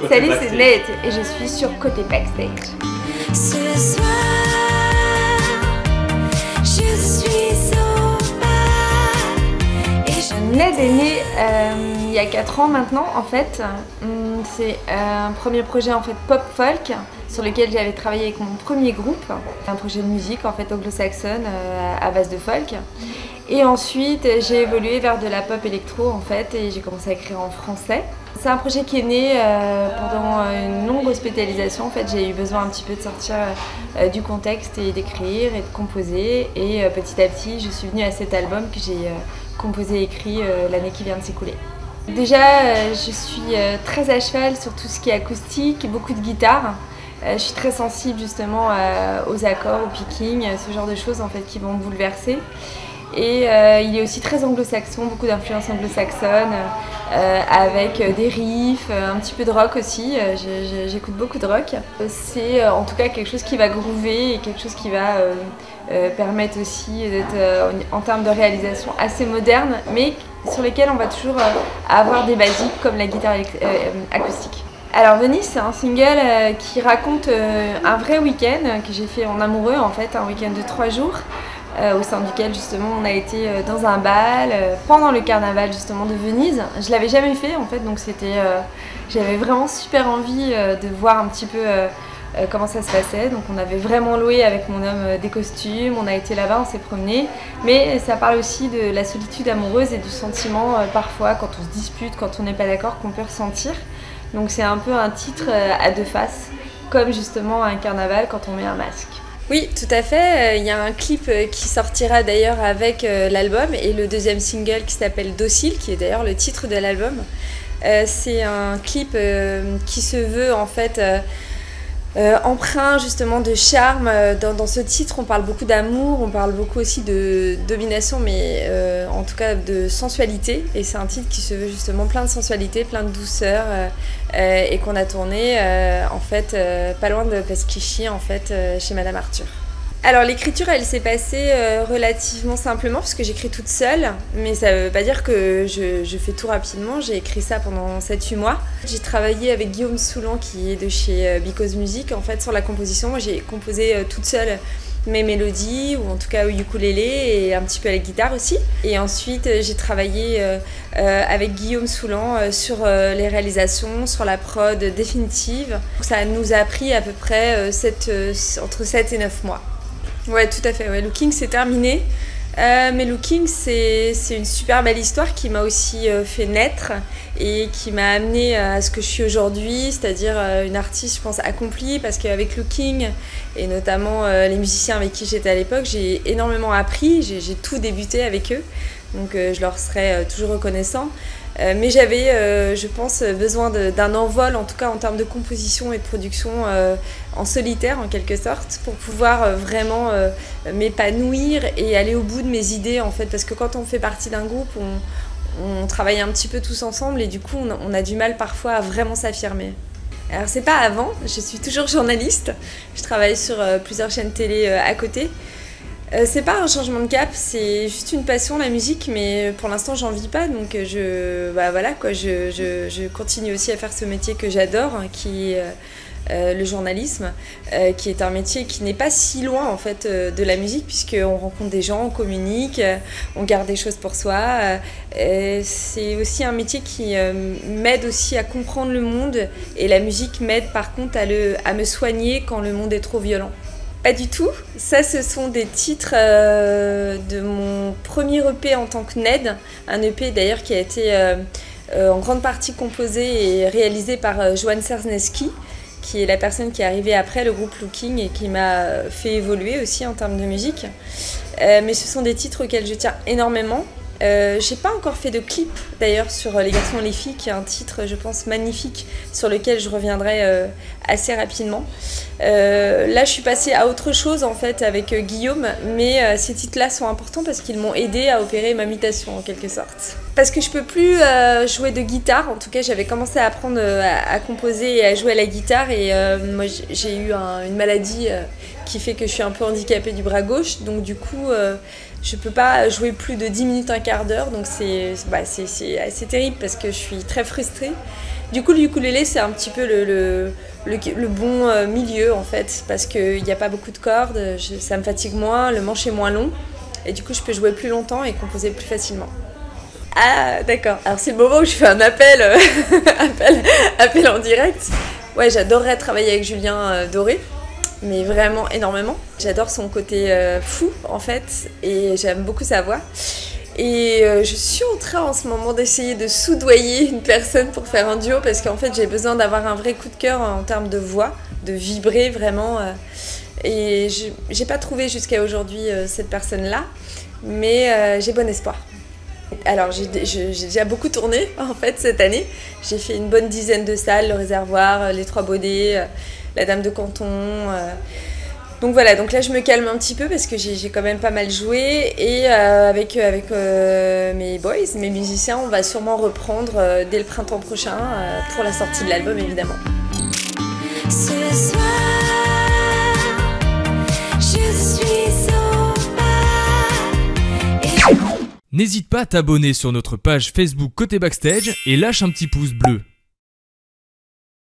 Salut, c'est Ned et je suis sur Côté Backstage. Ce soir, je suis au bar et Ned est né il y a 4 ans maintenant en fait. C'est un premier projet en fait pop-folk sur lequel j'avais travaillé avec mon premier groupe. Un projet de musique en fait anglo-saxonne à base de folk. Et ensuite j'ai évolué vers de la pop électro en fait et j'ai commencé à écrire en français. C'est un projet qui est né pendant une longue hospitalisation. En fait, j'ai eu besoin un petit peu de sortir du contexte et d'écrire et de composer. Et petit à petit, je suis venue à cet album que j'ai composé et écrit l'année qui vient de s'écouler. Déjà, je suis très à cheval sur tout ce qui est acoustique, beaucoup de guitare. Je suis très sensible justement aux accords, au picking, ce genre de choses en fait qui vont me bouleverser. Et il est aussi très anglo-saxon, beaucoup d'influences anglo-saxonnes, avec des riffs, un petit peu de rock aussi, j'écoute beaucoup de rock. C'est en tout cas quelque chose qui va groover et quelque chose qui va permettre aussi d'être en termes de réalisation assez moderne, mais sur lesquels on va toujours avoir des basiques comme la guitare acoustique. Alors Venise, c'est un single qui raconte un vrai week-end que j'ai fait en amoureux en fait, un week-end de 3 jours. Au sein duquel justement on a été dans un bal pendant le carnaval justement de Venise. Je l'avais jamais fait en fait, donc j'avais vraiment super envie de voir un petit peu comment ça se passait. Donc on avait vraiment loué avec mon homme des costumes, on a été là-bas, on s'est promené. Mais ça parle aussi de la solitude amoureuse et du sentiment parfois quand on se dispute, quand on n'est pas d'accord, qu'on peut ressentir. Donc c'est un peu un titre à deux faces, comme justement un carnaval quand on met un masque. Oui, tout à fait. Il y a un clip qui sortira d'ailleurs avec l'album et le deuxième single qui s'appelle Docile, qui est d'ailleurs le titre de l'album. C'est un clip qui se veut en fait empreint justement de charme. Dans ce titre, on parle beaucoup d'amour, on parle beaucoup aussi de domination, mais en tout cas de sensualité. Et c'est un titre qui se veut justement plein de sensualité, plein de douceur, et qu'on a tourné en fait pas loin de Peschici en fait chez Madame Arthur. Alors l'écriture elle s'est passée relativement simplement parce que j'écris toute seule, mais ça veut pas dire que je fais tout rapidement. J'ai écrit ça pendant 7-8 mois. J'ai travaillé avec Guillaume Soulan qui est de chez Because Music en fait sur la composition. Moi j'ai composé toute seule mes mélodies ou en tout cas au ukulélé et un petit peu à la guitare aussi. Et ensuite j'ai travaillé avec Guillaume Soulan sur les réalisations, sur la prod définitive. Ça nous a pris à peu près entre 7 et 9 mois. Ouais, tout à fait. Ouais. Looking, c'est terminé. Mais Looking, c'est une super belle histoire qui m'a aussi fait naître et qui m'a amenée à ce que je suis aujourd'hui, c'est-à-dire une artiste, je pense, accomplie, parce qu'avec Looking, et notamment les musiciens avec qui j'étais à l'époque, j'ai énormément appris, j'ai tout débuté avec eux, donc je leur serai toujours reconnaissant. Mais j'avais, je pense, besoin d'un envol, en tout cas en termes de composition et de production en solitaire en quelque sorte, pour pouvoir vraiment m'épanouir et aller au bout de mes idées en fait, parce que quand on fait partie d'un groupe, on travaille un petit peu tous ensemble et du coup on a du mal parfois à vraiment s'affirmer. Alors c'est pas avant, je suis toujours journaliste, je travaille sur plusieurs chaînes télé à côté. C'est pas un changement de cap, c'est juste une passion la musique, mais pour l'instant j'en vis pas, donc je continue aussi à faire ce métier que j'adore, qui est le journalisme, qui est un métier qui n'est pas si loin en fait de la musique, puisqu'on rencontre des gens, on communique, on garde des choses pour soi. C'est aussi un métier qui m'aide aussi à comprendre le monde, et la musique m'aide par contre à me soigner quand le monde est trop violent. Pas du tout. Ça, ce sont des titres de mon premier EP en tant que Ned. Un EP d'ailleurs qui a été en grande partie composé et réalisé par Johan Czerneski, qui est la personne qui est arrivée après le groupe Looking et qui m'a fait évoluer aussi en termes de musique. Mais ce sont des titres auxquels je tiens énormément. J'ai pas encore fait de clip d'ailleurs sur Les garçons et les filles, qui est un titre je pense magnifique sur lequel je reviendrai assez rapidement. Là je suis passée à autre chose en fait avec Guillaume, mais ces titres là sont importants parce qu'ils m'ont aidé à opérer ma mutation en quelque sorte. Parce que je peux plus jouer de guitare, en tout cas j'avais commencé à apprendre à composer et à jouer à la guitare, et moi j'ai eu une maladie qui fait que je suis un peu handicapée du bras gauche, donc du coup Je peux pas jouer plus de 10 minutes, un quart d'heure, donc c'est assez terrible parce que je suis très frustrée. Du coup, le ukulélé, c'est un petit peu le bon milieu en fait, parce qu'il n'y a pas beaucoup de cordes, ça me fatigue moins, le manche est moins long, et du coup, je peux jouer plus longtemps et composer plus facilement. Ah, d'accord. Alors, c'est le moment où je fais un appel en direct. Ouais, j'adorerais travailler avec Julien Doré. Mais vraiment énormément. J'adore son côté fou en fait et j'aime beaucoup sa voix. Et je suis en train en ce moment d'essayer de soudoyer une personne pour faire un duo parce qu'en fait j'ai besoin d'avoir un vrai coup de cœur en termes de voix, de vibrer vraiment. Et j'ai pas trouvé jusqu'à aujourd'hui cette personne-là, mais j'ai bon espoir. Alors j'ai déjà beaucoup tourné en fait cette année. J'ai fait une bonne dizaine de salles, le Réservoir, les Trois Baudets, la Dame de Canton. Donc voilà, donc là je me calme un petit peu parce que j'ai quand même pas mal joué et avec mes boys, mes musiciens, on va sûrement reprendre dès le printemps prochain pour la sortie de l'album évidemment. Ce soir, je suis au bar et N'hésite pas à t'abonner sur notre page Facebook Côté Backstage et lâche un petit pouce bleu.